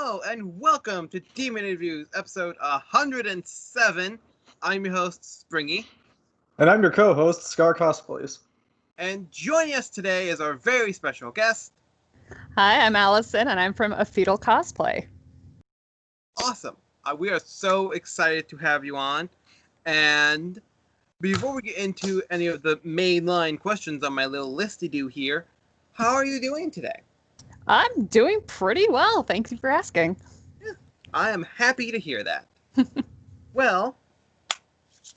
Hello and welcome to Demon Interviews, episode 107. I'm your host, Springy. And I'm your co-host, Scar Cosplays. And joining us today is our very special guest. Hi, I'm Allison, and I'm from A Fetal Cosplay. Awesome. We are so excited to have you on. And before we get into any of the mainline questions on my little listy-do here, how are you doing today? I'm doing pretty well. Thank you for asking. Yeah, I am happy to hear that. Well,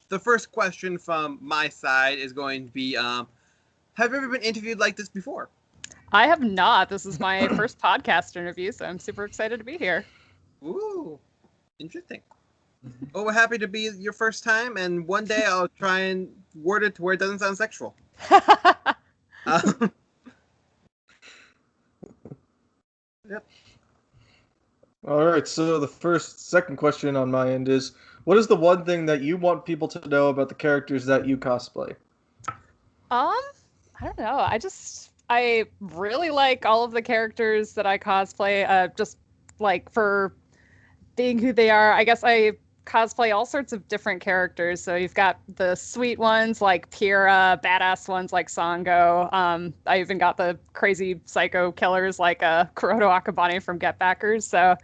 the first question from my side is going to be, have you ever been interviewed like this before? I have not. This is my first podcast interview, so I'm super excited to be here. Ooh, interesting. Well, we're happy to be your first time, and one day I'll try and word it to where it doesn't sound sexual. Yep. All right, so the second question on my end is, what is the one thing that you want people to know about the characters that you cosplay? I don't know. I really like all of the characters that I cosplay, just like for being who they are. I guess I cosplay all sorts of different characters. So you've got the sweet ones like Pyrrha, badass ones like Sango. I even got the crazy psycho killers like Kuroto Akabane from Get Backers. So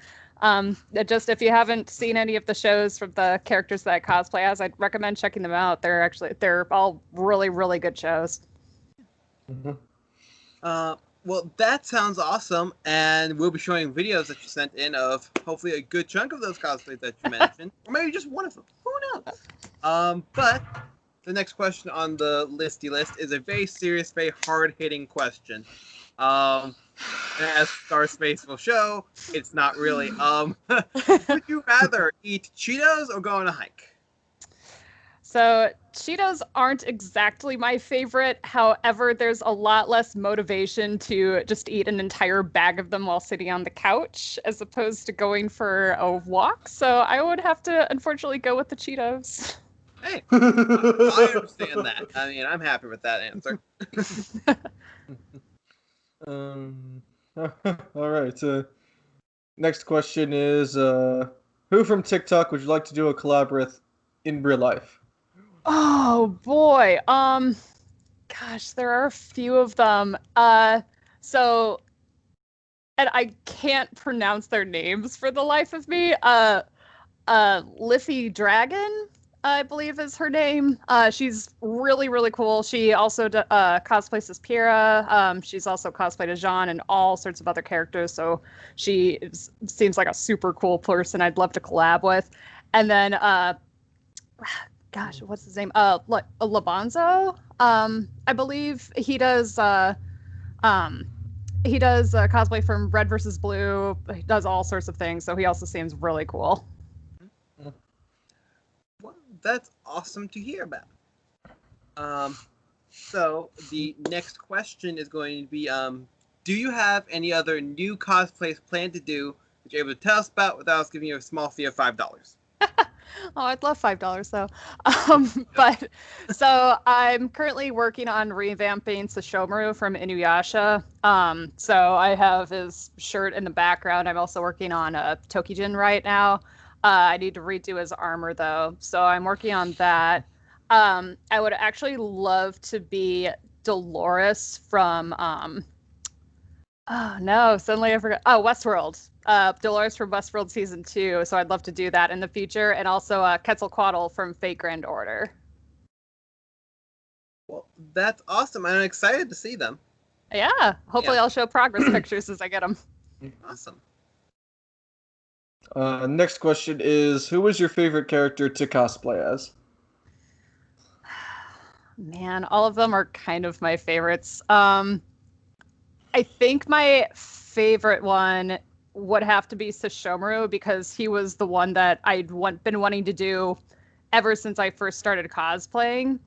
just if you haven't seen any of the shows from the characters that I cosplay as, I'd recommend checking them out. They're all really, really good shows. Mm-hmm. Well, that sounds awesome, and we'll be showing videos that you sent in of hopefully a good chunk of those cosplays that you mentioned, or maybe just one of them. Who knows? But the next question on the listy list is a very serious, very hard-hitting question. As Star Space will show, it's not really. Would you rather eat Cheetos or go on a hike? So Cheetos aren't exactly my favorite. However, there's a lot less motivation to just eat an entire bag of them while sitting on the couch as opposed to going for a walk. So I would have to, unfortunately, go with the Cheetos. Hey, I understand that. I mean, I'm happy with that answer. All right. Next question is, who from TikTok would you like to do a collab with in real life? Oh boy. Gosh, there are a few of them. And I can't pronounce their names for the life of me. Liffy Dragon, I believe is her name. She's really, really cool. She also cosplays as Pyrrha. She's also cosplayed as Jean and all sorts of other characters. So seems like a super cool person I'd love to collab with. And then, gosh, what's his name? Labanzo. I believe he does cosplay from Red vs. Blue. He does all sorts of things, so he also seems really cool. Well, that's awesome to hear about. So the next question is going to be, do you have any other new cosplays planned to do that you're able to tell us about without us giving you a small fee of $5? Oh, I'd love $5 though. But so I'm currently working on revamping Sashomaru from Inuyasha. So I have his shirt in the background. I'm also working on Tokijin right now. I need to redo his armor though, so I'm working on that. I would actually love to be Dolores from oh no, suddenly I forgot. Oh, Westworld. Dolores from Westworld Season 2, so I'd love to do that in the future. And also Quetzalcoatl from Fate Grand Order. Well, that's awesome. I'm excited to see them. Yeah, hopefully I'll show progress pictures as I get them. Awesome. Next question is, who was your favorite character to cosplay as? Man, all of them are kind of my favorites. I think my favorite one would have to be Sashomaru because he was the one that I'd been wanting to do ever since I first started cosplaying.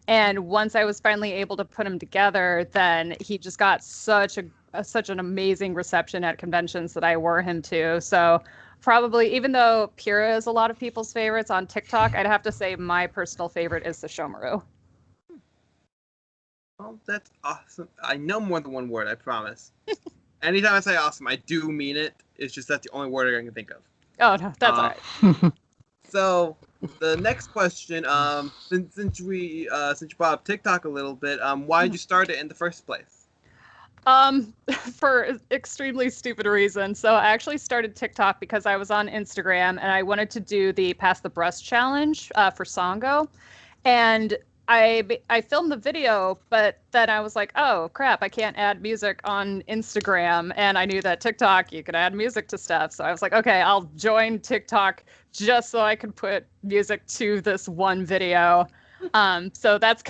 And once I was finally able to put him together, then he just got such an amazing reception at conventions that I wore him to. So probably, even though Pyrrha is a lot of people's favorites on TikTok, I'd have to say my personal favorite is Sashomaru. Oh, that's awesome. I know more than one word, I promise. Anytime I say awesome, I do mean it. It's just that's the only word I can think of. Oh no, that's all right. So the next question, since you brought up TikTok a little bit, why did you start it in the first place? For extremely stupid reasons. So I actually started TikTok because I was on Instagram and I wanted to do the Pass the Breast challenge for Songo. And I filmed the video, but then I was like, oh crap, I can't add music on Instagram. And I knew that TikTok, you could add music to stuff. So I was like, okay, I'll join TikTok just so I could put music to this one video. So that's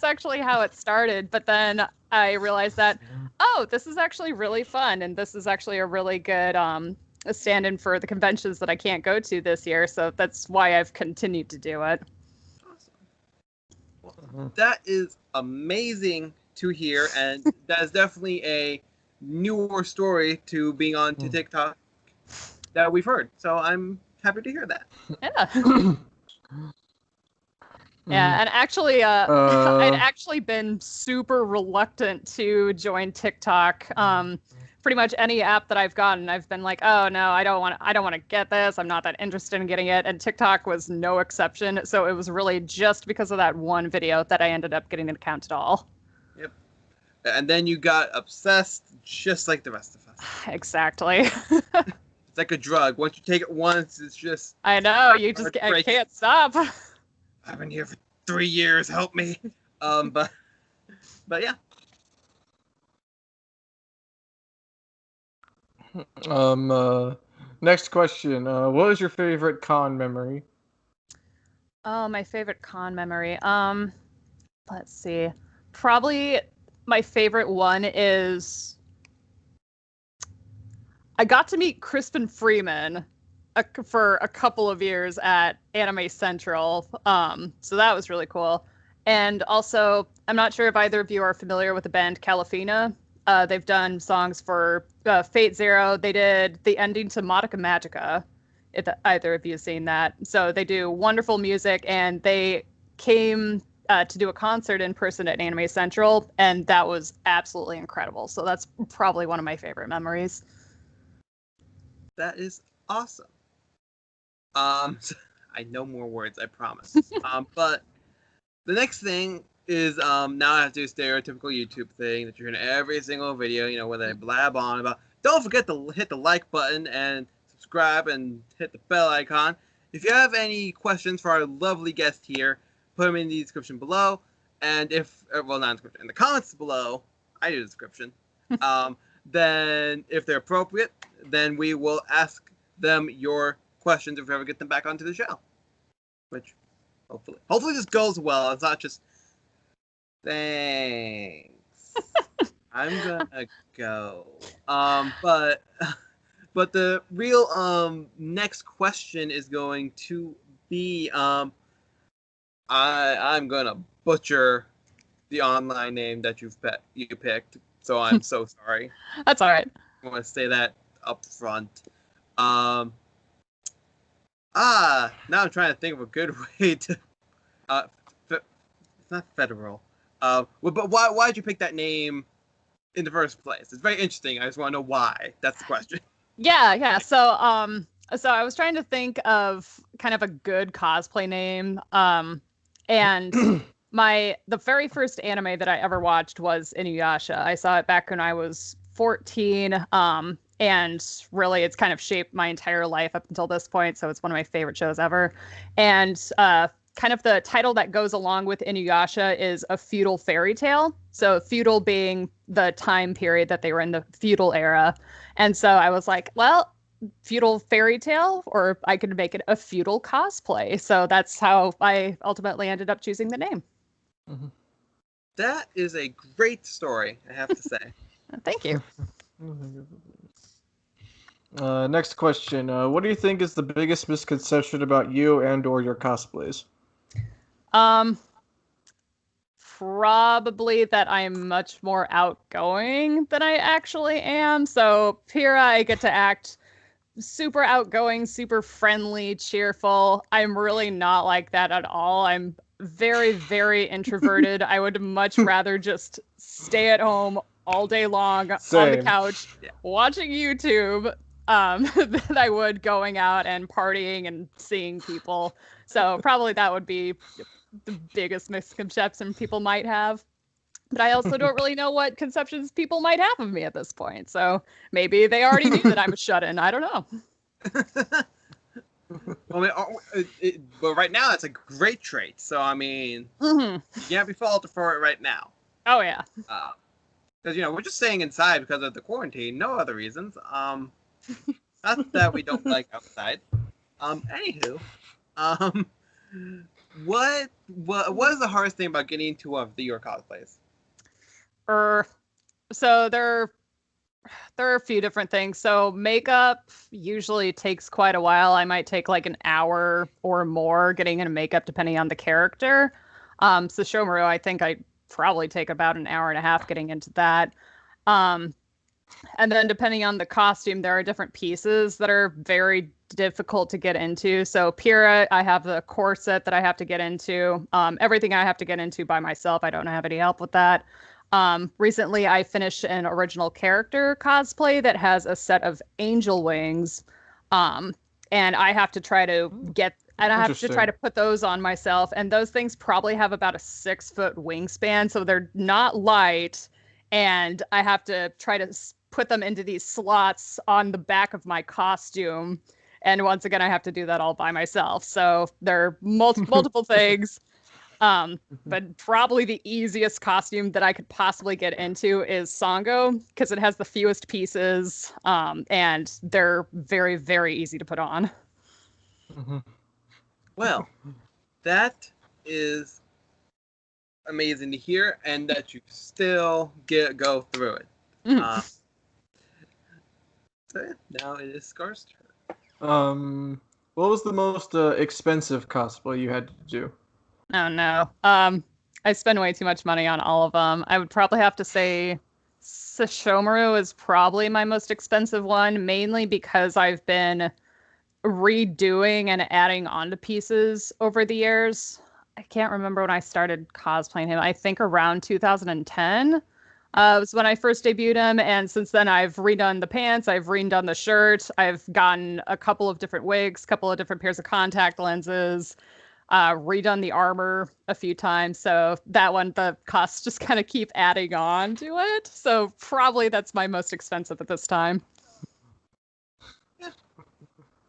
actually how it started. But then I realized that, oh, this is actually really fun. And this is actually a really good a stand-in for the conventions that I can't go to this year. So that's why I've continued to do it. That is amazing to hear, and that is definitely a newer story to being on to TikTok that we've heard. So I'm happy to hear that. Yeah. Yeah, and actually, I'd actually been super reluctant to join TikTok. Pretty much any app that I've gotten, I've been like, oh no, I don't want to get this. I'm not that interested in getting it. And TikTok was no exception. So it was really just because of that one video that I ended up getting an account at all. Yep. And then you got obsessed, just like the rest of us. Exactly. It's like a drug. Once you take it once, it's just. I know. You just I can't stop. I've been here for 3 years. Help me. But yeah. Next question. What was your favorite con memory? Oh, my favorite con memory. Let's see. Probably my favorite one is I got to meet Crispin Freeman for a couple of years at Anime Central. So that was really cool. And also, I'm not sure if either of you are familiar with the band Calafina. They've done songs for Fate Zero. They did the ending to Madoka Magica, if either of you have seen that. So they do wonderful music, and they came to do a concert in person at Anime Central, and that was absolutely incredible. So that's probably one of my favorite memories. That is awesome. I know more words, I promise. But the next thing is now I have to do a stereotypical YouTube thing that you're in every single video, where they blab on about. Don't forget to hit the like button and subscribe and hit the bell icon. If you have any questions for our lovely guest here, put them in the description below. And not in the description, in the comments below, I do the description. Then if they're appropriate, then we will ask them your questions if we ever get them back onto the show. Which, hopefully this goes well. It's not just, thanks. I'm gonna go. But the real next question is going to be I'm gonna butcher the online name that you picked. So I'm so sorry. That's all right. I want to say that up front. Now I'm trying to think of a good way to. It's not federal. But why'd you pick that name in the first place? It's very interesting. I just want to know why. That's the question. Yeah. So I was trying to think of kind of a good cosplay name. And the very first anime that I ever watched was Inuyasha. I saw it back when I was 14. And really, it's kind of shaped my entire life up until this point. So it's one of my favorite shows ever. And kind of the title that goes along with Inuyasha is a feudal fairy tale. So feudal being the time period that they were in, the feudal era. And so I was like, well, feudal fairy tale, or I could make it a feudal cosplay. So that's how I ultimately ended up choosing the name. Mm-hmm. That is a great story, I have to say. Thank you. Next question. What do you think is the biggest misconception about you and/or your cosplays? Probably that I'm much more outgoing than I actually am. So here I get to act super outgoing, super friendly, cheerful. I'm really not like that at all. I'm very, very introverted. I would much rather just stay at home all day long on the couch watching YouTube. than I would going out and partying and seeing people. So probably that would be the biggest misconception people might have. But I also don't really know what conceptions people might have of me at this point. So maybe they already knew that I'm a shut-in. I don't know. But right now, it's a great trait. So, I mean, you can't be faulted for it right now. Oh, yeah. Because, we're just staying inside because of the quarantine. No other reasons. Not that we don't like outside. Anywho, what is the hardest thing about getting into your cosplays? So there are a few different things. So makeup usually takes quite a while. I might take like an hour or more getting into makeup depending on the character. So Shomaru, I think I probably take about an hour and a half getting into that. And then depending on the costume, there are different pieces that are very difficult to get into. So Pyrrha, I have the corset that I have to get into. Everything I have to get into by myself. I don't have any help with that. Recently, I finished an original character cosplay that has a set of angel wings. And I have to try to put those on myself. And those things probably have about a 6-foot wingspan. So they're not light. And I have to try to put them into these slots on the back of my costume. And once again, I have to do that all by myself. So there are multiple things. But probably the easiest costume that I could possibly get into is Sango, because it has the fewest pieces, and they're very, very easy to put on. Well, that is amazing to hear, and that you still go through it. So yeah, now it is Scar's turn. What was the most expensive cosplay you had to do? Oh no. I spend way too much money on all of them. I would probably have to say Sashomaru is probably my most expensive one, mainly because I've been redoing and adding onto pieces over the years. I can't remember when I started cosplaying him. I think around 2010 was when I first debuted him. And since then, I've redone the pants, I've redone the shirt, I've gotten a couple of different wigs, a couple of different pairs of contact lenses, redone the armor a few times. So that one, the costs just kind of keep adding on to it. So probably that's my most expensive at this time.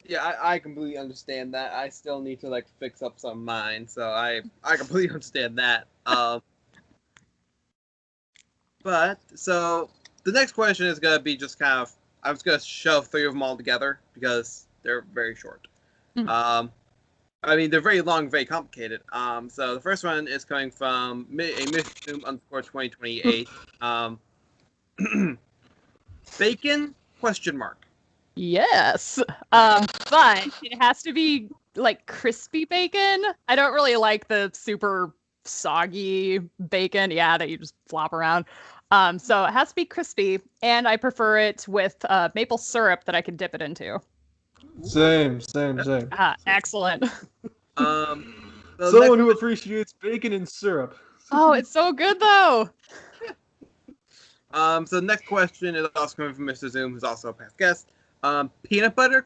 Yeah, I completely understand that. I still need to fix up some of mine, so I completely understand that. But so the next question is gonna be just kind of, I was gonna shove 3 of them all together because they're very short. I mean, they're very long, very complicated. So the first one is coming from a Mishroom_2028. Bacon ? Yes. But it has to be crispy bacon. I don't really like the super soggy bacon, that you just flop around. So it has to be crispy, and I prefer it with maple syrup that I can dip it into. Same. Excellent. Someone who appreciates bacon and syrup. Oh, it's so good though. So the next question is also coming from Mr. Zoom, who's also a past guest. Peanut butter ?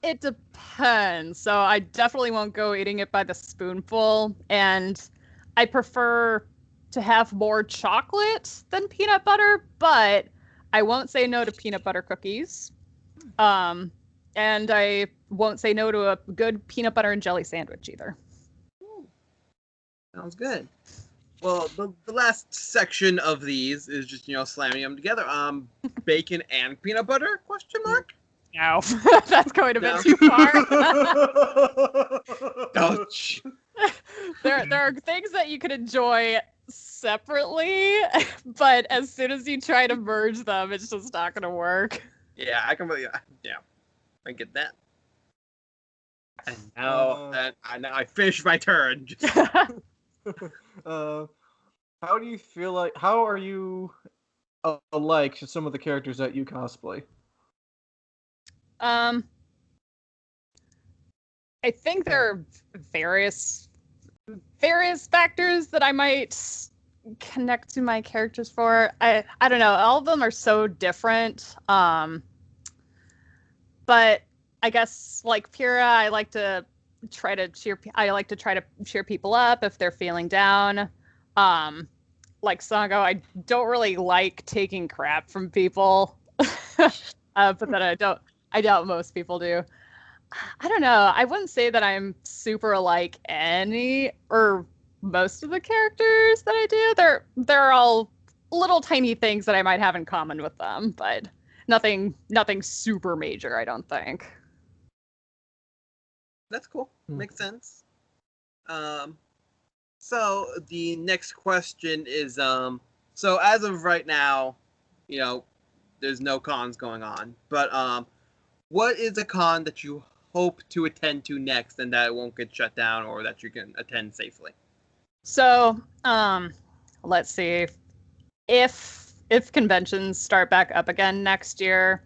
It depends. So I definitely won't go eating it by the spoonful, and I prefer to have more chocolate than peanut butter, but I won't say no to peanut butter cookies. And I won't say no to a good peanut butter and jelly sandwich either. Ooh. Sounds good. Well, the last section of these is just, slamming them together. Bacon and peanut butter ? No, that's going a bit too far. Ouch. There are things that you can enjoy separately, but as soon as you try to merge them, it's just not going to work. Yeah, I get that. And now I finished my turn. How do you feel like? How are you alike to some of the characters that you cosplay? I think there are various factors that I might connect to my characters for. I don't know. All of them are so different. But I guess like Pyrrha, I like to try to cheer people up if they're feeling down. Like Sango, I don't really like taking crap from people. But then I doubt most people do. I don't know. I wouldn't say that I'm super like any or most of the characters that I do. They're all little tiny things that I might have in common with them, but nothing super major, I don't think. That's cool. Makes sense. So the next question is so as of right now, you know, there's no cons going on, but what is a con that you hope to attend to next and that it won't get shut down or that you can attend safely? So, let's see. If conventions start back up again next year,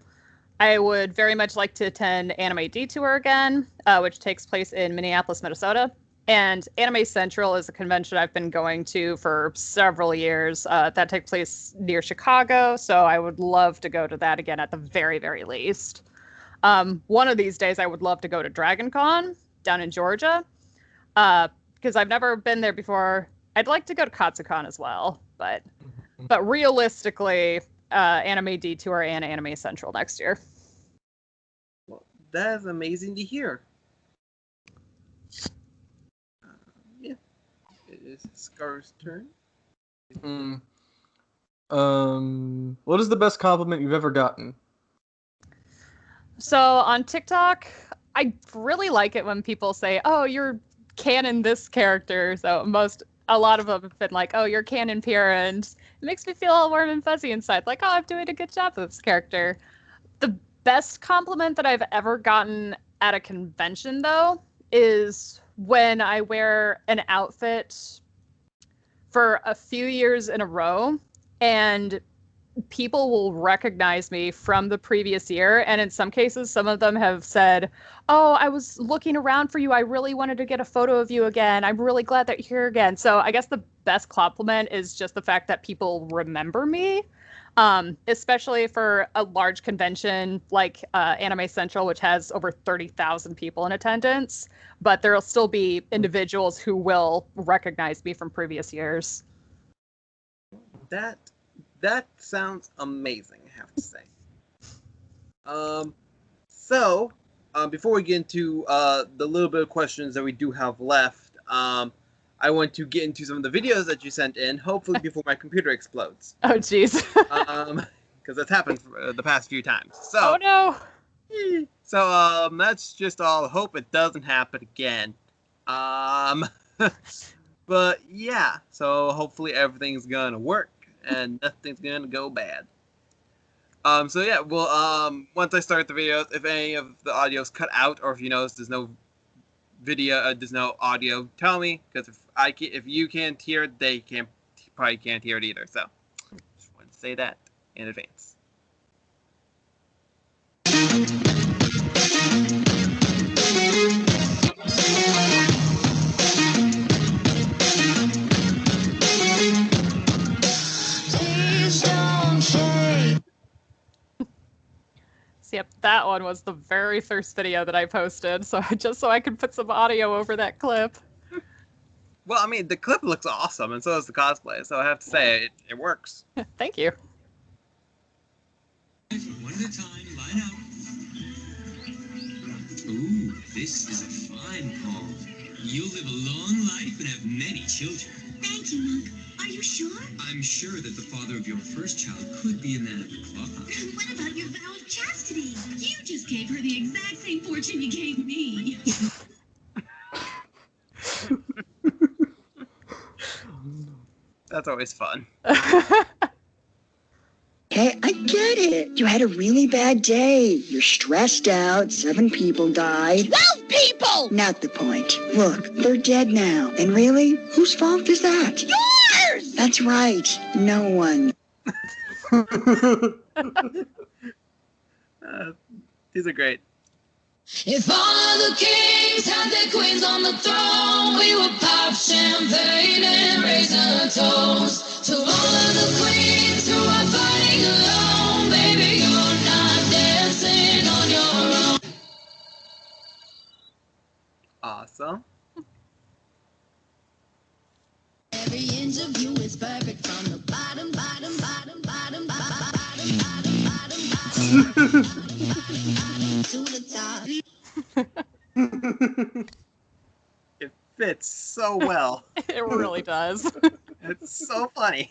I would very much like to attend Anime Detour again, which takes place in Minneapolis, Minnesota. And Anime Central is a convention I've been going to for several years. That takes place near Chicago, so I would love to go to that again at the very, very least. One of these days, I would love to go to Dragon Con down in Georgia, because I've never been there before. I'd like to go to Katsucon as well, but realistically, Anime Detour and Anime Central next year. Well, that is amazing to hear. Yeah, it is Scar's turn. What is the best compliment you've ever gotten? So on TikTok, I really like it when people say, "Oh, you're canon this character." So a lot of them have been like, "Oh, you're canon Pyrrha," and it makes me feel all warm and fuzzy inside. Like, "Oh, I'm doing a good job with this character." The best compliment that I've ever gotten at a convention, though, is when I wear an outfit for a few years in a row, and people will recognize me from the previous year. And in some cases, some of them have said, "Oh, I was looking around for you. I really wanted to get a photo of you again. I'm really glad that you're here again." So I guess the best compliment is just the fact that people remember me, especially for a large convention like Anime Central, which has over 30,000 people in attendance. But there'll still be individuals who will recognize me from previous years. That sounds amazing, I have to say. So, before we get into the little bit of questions that we do have left, I want to get into some of the videos that you sent in, hopefully before my computer explodes. Oh, jeez. Because that's happened for the past few times. So, oh, no. So, that's just all. Hope it doesn't happen again. But yeah, so hopefully everything's gonna work and nothing's gonna go bad. So yeah, well, once I start the videos, if any of the audio's cut out or if you notice there's no video, there's no audio, tell me, because if you can't hear it, they probably can't hear it either. So just wanted to say that in advance. Yep, that one was the very first video that I posted, so just so I could put some audio over that clip. Well, I mean, the clip looks awesome, and so does the cosplay, so I have to say, it works. Thank you. One at a time, line up. Ooh, this is a fine poem. You'll live a long life and have many children. Thank you, Monk. Are you sure? I'm sure that the father of your first child could be a man of the cloth. What about your vow of chastity? You just gave her the exact same fortune you gave me. That's always fun. Hey, I get it. You had a really bad day. You're stressed out. 7 people died. 12 people! Not the point. Look, they're dead now. And really, whose fault is that? Yours! That's right. No one. These are great. If all of the kings had their queens on the throne, we would pop champagne and raise a toast. To all of the queens who are fighting alone, baby, you're not dancing on your own. Awesome. Every inch of you is perfect from the bottom, bottom, bottom, bottom, bottom, bottom, bottom, bottom, bottom, to the top. It fits so well. It really does. It's so funny.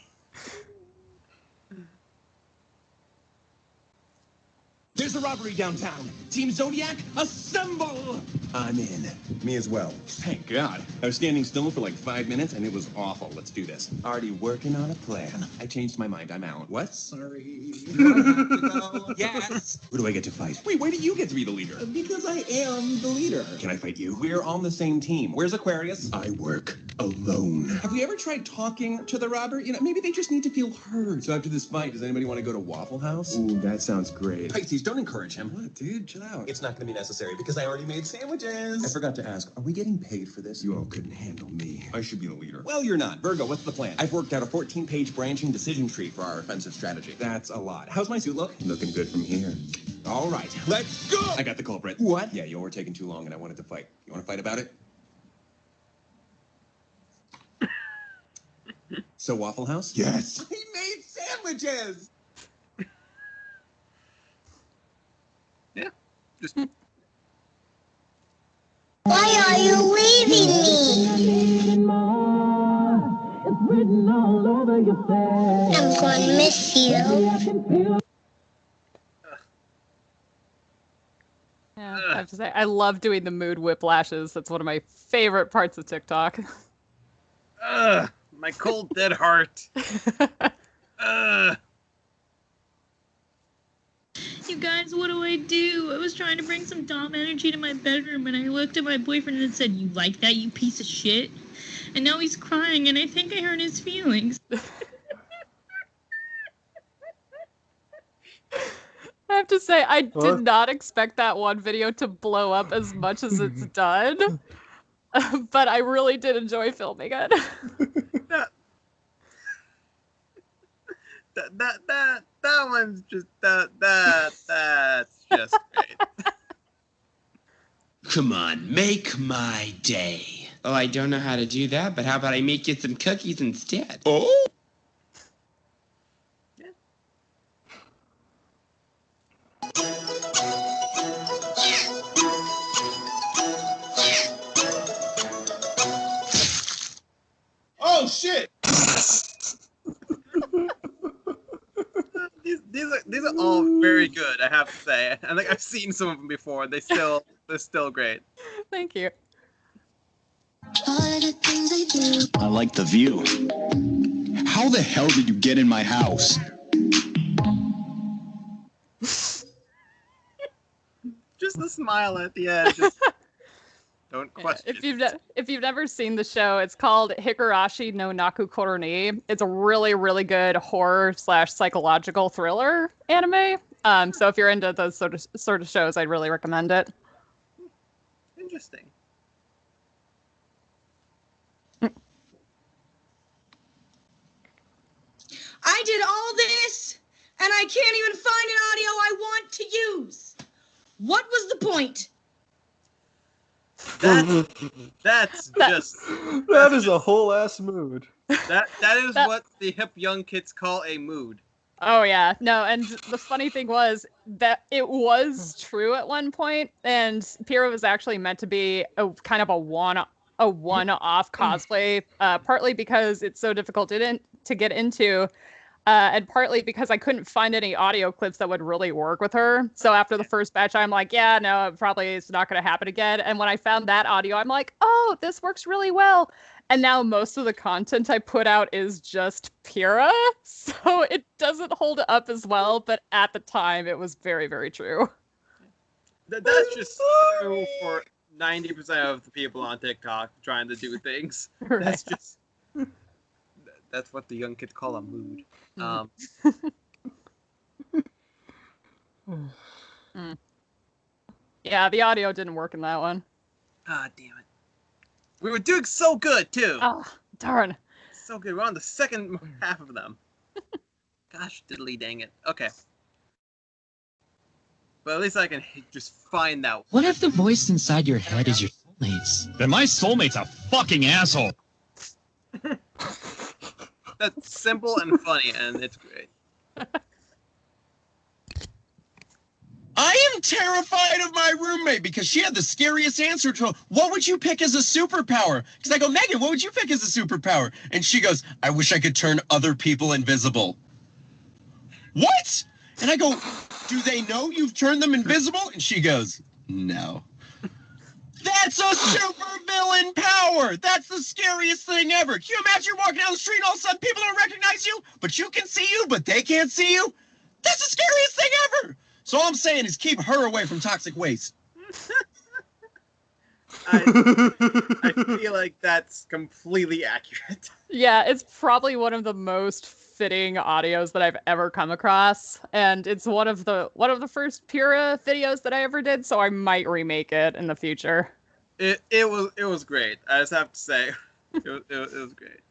There's a robbery downtown. Team Zodiac, assemble! I'm in. Me as well. Thank God. I was standing still for like 5 minutes and it was awful. Let's do this. Already working on a plan. I changed my mind. I'm out. What? Sorry. Yes. Who do I get to fight? Wait, why do you get to be the leader? Because I am the leader. Can I fight you? We're on the same team. Where's Aquarius? I work alone. Have we ever tried talking to the robber? You know, maybe they just need to feel heard. So after this fight, does anybody want to go to Waffle House? Ooh, that sounds great. Pisces, don't encourage him. What, dude? Chill out. It's not going to be necessary because I already made sandwiches. I forgot to ask, are we getting paid for this? You all couldn't handle me. I should be the leader. Well, you're not. Virgo, what's the plan? I've worked out a 14-page branching decision tree for our offensive strategy. That's a lot. How's my suit look? Looking good from here. All right, let's go! I got the culprit. What? Yeah, you were taking too long and I wanted to fight. You want to fight about it? So Waffle House? Yes. He made sandwiches! Yeah. Just Why are you leaving me? I'm going to miss you. Yeah, I have to say, I love doing the mood whiplashes. That's one of my favorite parts of TikTok. ugh, my cold dead heart. Ugh. You guys, what do I do? I was trying to bring some Dom energy to my bedroom, and I looked at my boyfriend and said, "You like that, you piece of shit?" And now he's crying, and I think I hurt his feelings. I have to say, I did not expect that one video to blow up as much as it's done. But I really did enjoy filming it. That one's just that's just great. Come on, make my day. Oh, I don't know how to do that, but how about I make you some cookies instead? Oh! Oh, shit! These are all very good, I have to say. I think I've seen some of them before. They're still great. Thank you. I like the view. How the hell did you get in my house? Just the smile at the end. Just don't question. If you've never seen the show, it's called Higurashi no Naku Koroni. It's a really, really good horror / psychological thriller anime. So if you're into those sort of shows, I'd really recommend it. Interesting. I did all this, and I can't even find an audio I want to use. What was the point? That's That is a whole ass mood. That is what the hip young kids call a mood. Oh yeah, no, and the funny thing was that it was true at one point, and Pyrrha was actually meant to be a kind of a one-off cosplay, partly because it's so difficult to get into, and partly because I couldn't find any audio clips that would really work with her. So after the first batch, I'm like, yeah, no, probably it's not going to happen again. And when I found that audio, I'm like, oh, this works really well. And now most of the content I put out is just Pyrrha, so it doesn't hold up as well, but at the time, it was very, very true. That's just true for 90% of the people on TikTok trying to do things. Right. That's just... That's what the young kids call a mood. Yeah, the audio didn't work in that one. Ah, damn it. We were doing so good, too. Oh, darn. so good. We're on the second half of them. Gosh, diddly dang it. Okay. But at least I can just find out. What if the voice inside your head is your soulmate's? Then my soulmate's a fucking asshole. That's simple and funny, and it's great. I am terrified of my roommate because she had the scariest answer to what would you pick as a superpower? Because I go, Megan, what would you pick as a superpower? And she goes, I wish I could turn other people invisible. What? And I go, do they know you've turned them invisible? And she goes, no. That's a super villain power. That's the scariest thing ever. Can you imagine you're walking down the street and all of a sudden people don't recognize you, but you can see you, but they can't see you? That's the scariest thing ever. So all I'm saying is keep her away from toxic waste. I feel like that's completely accurate. Yeah, it's probably one of the most fitting audios that I've ever come across, and it's one of the first Pura videos that I ever did, so I might remake it in the future. It was great. I just have to say, it was great.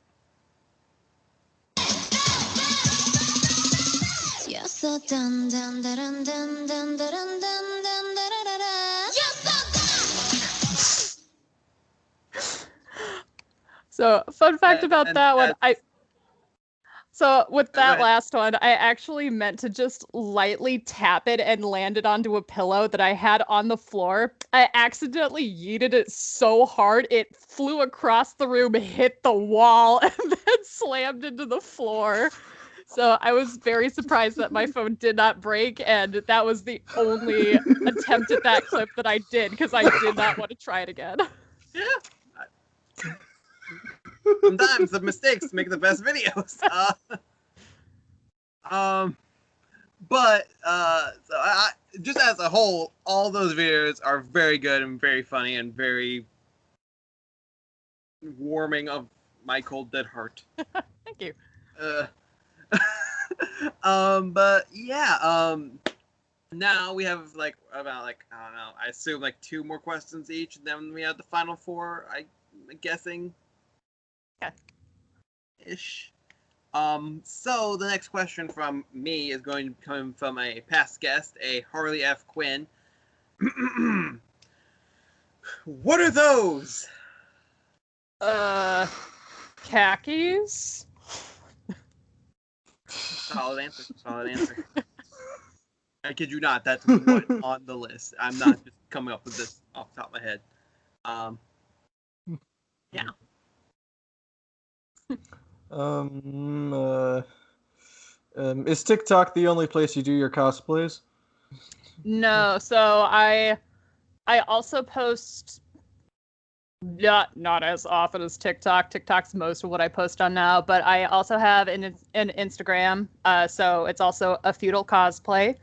You're so dun dun dun dun dun dun dun dun dun dun dun. You're so dun. So, fun fact about that one, So with that last one, I actually meant to just lightly tap it and land it onto a pillow that I had on the floor. I accidentally yeeted it so hard, it flew across the room, hit the wall, and then slammed into the floor. So I was very surprised that my phone did not break, and that was the only attempt at that clip that I did, because I did not want to try it again. Yeah. Sometimes the mistakes make the best videos. But just as a whole, all those videos are very good and very funny and very warming of my cold dead heart. Thank you. But yeah, now we have about I don't know, I assume 2 more questions each, and then we have the final 4. I'm guessing. Yeah. Ish. So the next question from me is going to come from a past guest, a Harley F. Quinn. What are those? Khakis? Solid answer. I kid you not, that's what on the list. I'm not just coming up with this off the top of my head. Yeah. Is TikTok the only place you do your cosplays? No, so I also post not as often as TikTok. TikTok's most of what I post on now, but I also have an Instagram, so it's also a feudal cosplay,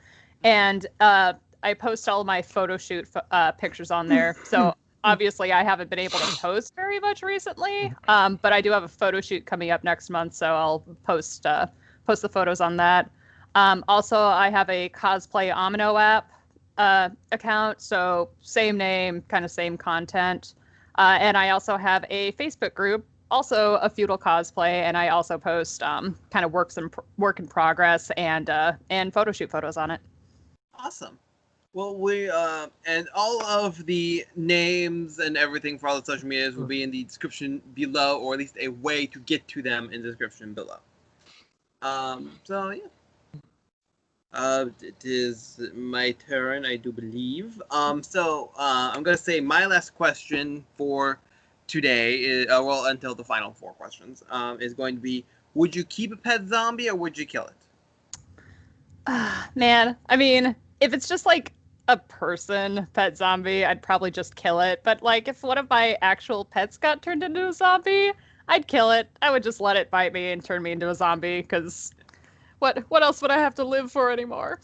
and I post all of my photo shoot pictures on there. So obviously I haven't been able to post very much recently, but I do have a photo shoot coming up next month, so I'll post the photos on that. Also, I have a cosplay Amino app account, so same name, kind of same content. And I also have a Facebook group, also a feudal cosplay, and I also post kind of work in progress and photo shoot photos on it. Awesome. Well, we and all of the names and everything for all the social medias will be in the description below, or at least a way to get to them in the description below. So yeah. It is my turn, I do believe. So I'm gonna say my last question for today is, well, until the final 4 questions, is going to be: would you keep a pet zombie or would you kill it? Man, I mean, if it's just like a person pet zombie, I'd probably just kill it. But like, if one of my actual pets got turned into a zombie, I'd kill it. I would just let it bite me and turn me into a zombie, because what else would I have to live for anymore?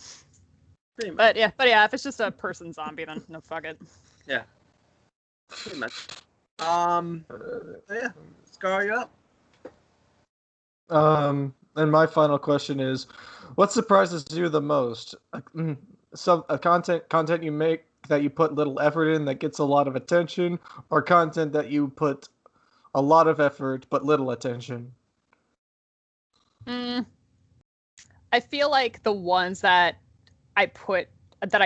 But yeah, if it's just a person zombie, then no, fuck it. Yeah. Pretty much. Yeah. Scar, you up? And my final question is, what surprises you the most? Some content you make that you put little effort in that gets a lot of attention, or content that you put a lot of effort but little attention? I feel like the ones that I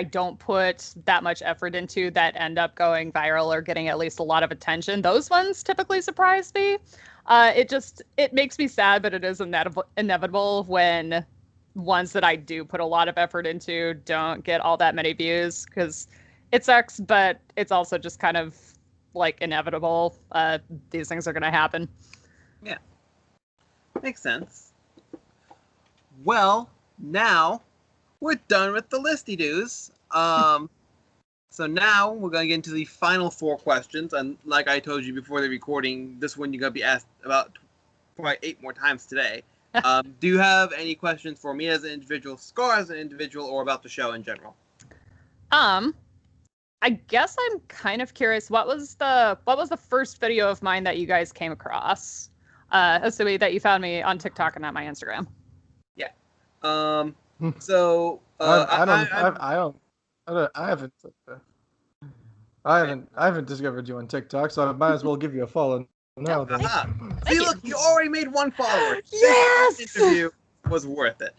don't put that much effort into that end up going viral or getting at least a lot of attention, those ones typically surprise me. It makes me sad, but it is inevitable when ones that I do put a lot of effort into don't get all that many views, because it sucks, but it's also just kind of like inevitable. These things are going to happen. Yeah. Makes sense. Well, now we're done with the listy-doos. So now we're going to get into the final 4 questions. And like I told you before the recording, this one you're going to be asked about probably 8 more times today. Do you have any questions for me as an individual, Scar as an individual, or about the show in general? I guess I'm kind of curious. What was the first video of mine that you guys came across? Assuming that you found me on TikTok and not my Instagram. Yeah. So I haven't discovered you on TikTok, so I might as well give you a follow now. Then. See, look, you already made 1 follower. Yes. This interview was worth it.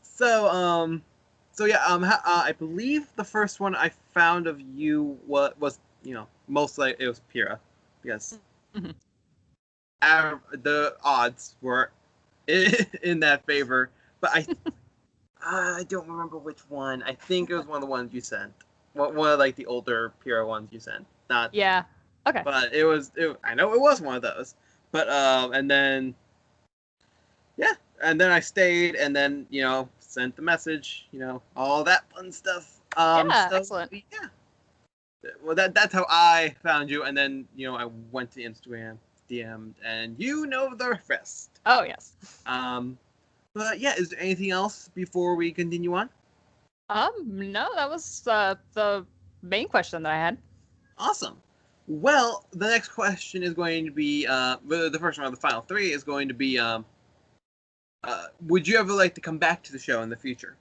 So yeah, I believe the first one I found of you was most likely it was Pyrrha, because the odds were in that favor, but I don't remember which one. I think it was one of the ones you sent. One of like the older Pyrrha ones you sent. Not Yeah. Okay. But I know it was one of those. But and then I stayed, and then sent the message, all that fun stuff. Excellent. Yeah. Well, that's how I found you, and then I went to Instagram, DM'd, and the rest. Oh yes. But yeah, is there anything else before we continue on? No, that was the main question that I had. Awesome. Well, the next question is going to be the first one of the final 3 is going to be would you ever like to come back to the show in the future?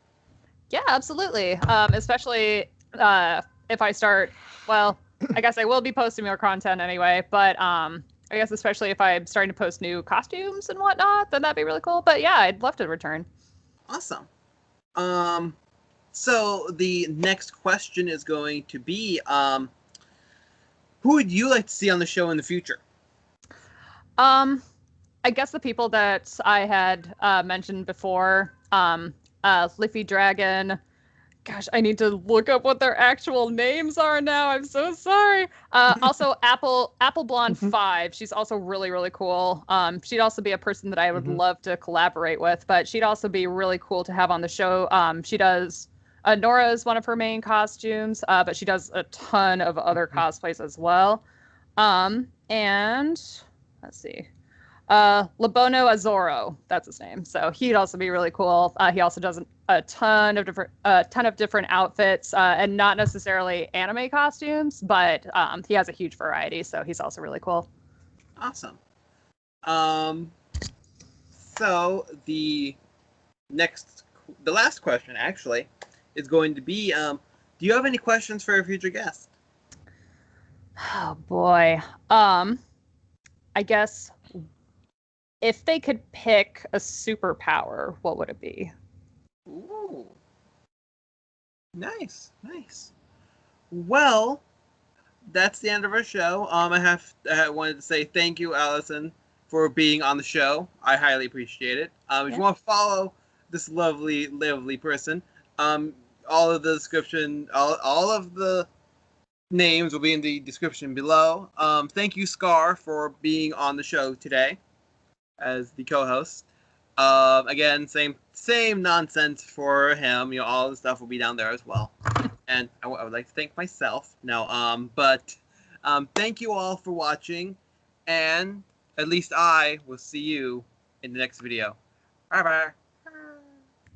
Yeah, absolutely. Especially if I start. Well, I guess I will be posting more content anyway, but I guess especially if I'm starting to post new costumes and whatnot, then that'd be really cool. But yeah, I'd love to return. Awesome. So the next question is going to be who would you like to see on the show in the future? I guess the people that I had mentioned before, Liffy Dragon. Gosh, I need to look up what their actual names are now. I'm so sorry. Also, Apple Blonde 5. She's also really, really cool. She'd also be a person that I would love to collaborate with, but she'd also be really cool to have on the show. She does Nora is one of her main costumes, but she does a ton of other cosplays as well. And let's see. Labono Azoro, that's his name. So he'd also be really cool. He also does a ton of different outfits, and not necessarily anime costumes, but he has a huge variety. So he's also really cool. Awesome. So the last question actually is going to be, do you have any questions for a future guest? Oh boy. I guess if they could pick a superpower, what would it be? Ooh. Nice. Well, that's the end of our show. I wanted to say thank you, Allison, for being on the show. I highly appreciate it. If you want to follow this lovely person, all of the description, all of the names will be in the description below. Thank you, Scar, for being on the show today as the co-host. Again, same nonsense for him. All the stuff will be down there as well. And I would like to thank myself. But thank you all for watching, and at least I will see you in the next video. Bye bye.